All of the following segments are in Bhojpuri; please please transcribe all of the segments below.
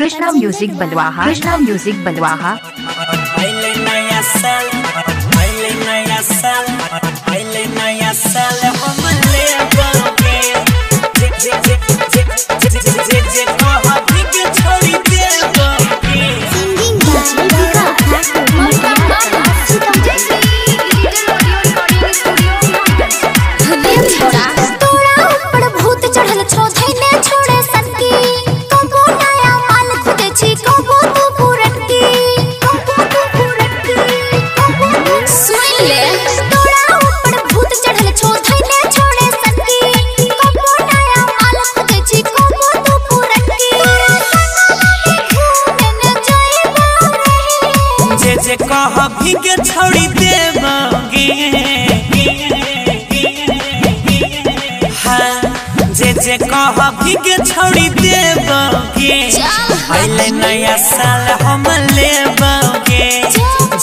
कृष्णा म्यूजिक बलवाहा, कृष्णा म्यूजिक बलवाहा। जे कह भीगे छोड़ी देबोगे, हाँ जे कह भीगे छोड़ी देबोगे, पहले नया साल हम लेबोगे।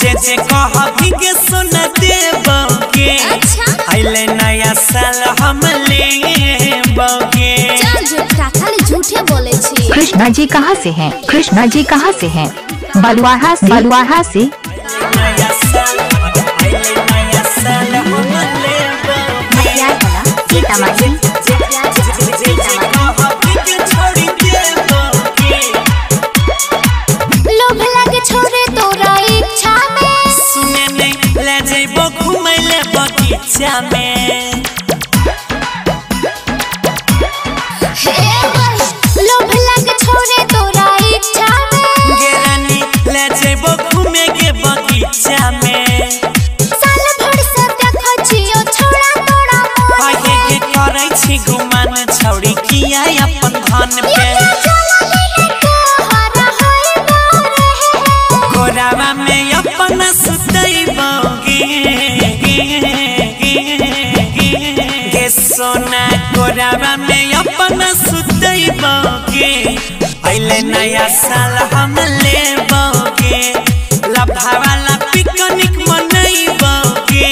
जे कह भीगे सोना देबोगे, पहले नया साल हम लेबोगे। झूठे बोले छी। कृष्णा जी कहाँ से हैं? कृष्णा जी कहाँ से हैं? बलवाहा से, बलवाहा से। लोभ लागे छोरे तोरा इच्छा में, सुने नहीं ले जइबो घुमै ले बगीचा में। लोभ लागे छोरे तोरा इच्छा में, गेरानी ले जइबो घुमे के बगीचा में। साल भर से देखै छियो छोरा तोरा मन, आगे के करै छी घुमान छौड़ी किया अपन धन पे। गोरावा में अपन सुतैबोगे, गे सोना गोरावा में अपन सुतैबोगे, पहले नया साल हम लेबोगे। लभावाला पिकनिक मनैबोगे,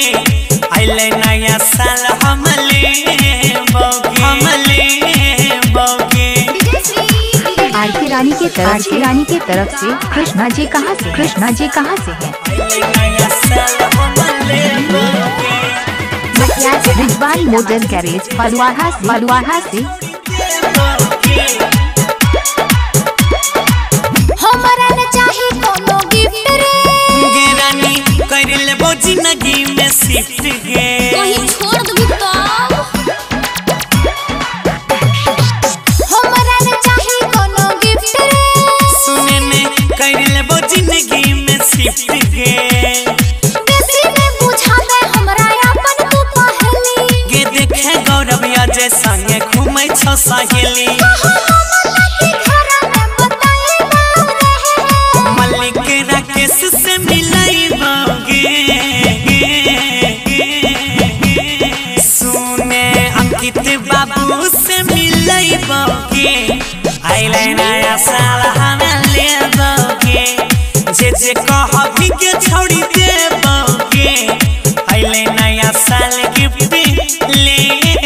पहले नया साल हम लेबोगे, हम लेबोगे। आरती रानी के तरफ, आरती रानी के तरफ से। कृष्णा जी कहाँ से? कृष्णा जी कहाँ से हैं? रिजवान मोटर गैरेज बलवाहा, बलवाहा से। हमरा न चाही कोनो गिफ्ट रे, गेरानी कर लेबो जिंदगी में शिफ्ट गे। कहीं छोड़ दबी तो हमरा न चाही कोनो गिफ्ट रे, सुने में कर लेबो जिंदगी में शिफ्ट गे। बेसी में बुझाबे हमरा अपन तू पहली, गे देखे गौरव अजय संगे घूमै छ सहेली। मल्लिक राकेश से मिलैबोगे, सुने अंकित बाबू से मिलैबोगे, आइले नया साल हम लेबोगे। जे कह भीगे छोड़ी देबोगे, आइले नया साल गिफ्ट लेबोगे।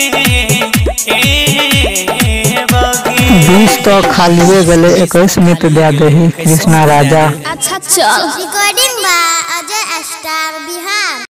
20 तो खालिए गले 21 में तो दे दही कृष्णा राजा। अच्छा चल। रिकॉर्डिंग बा अजय स्टार बिहार।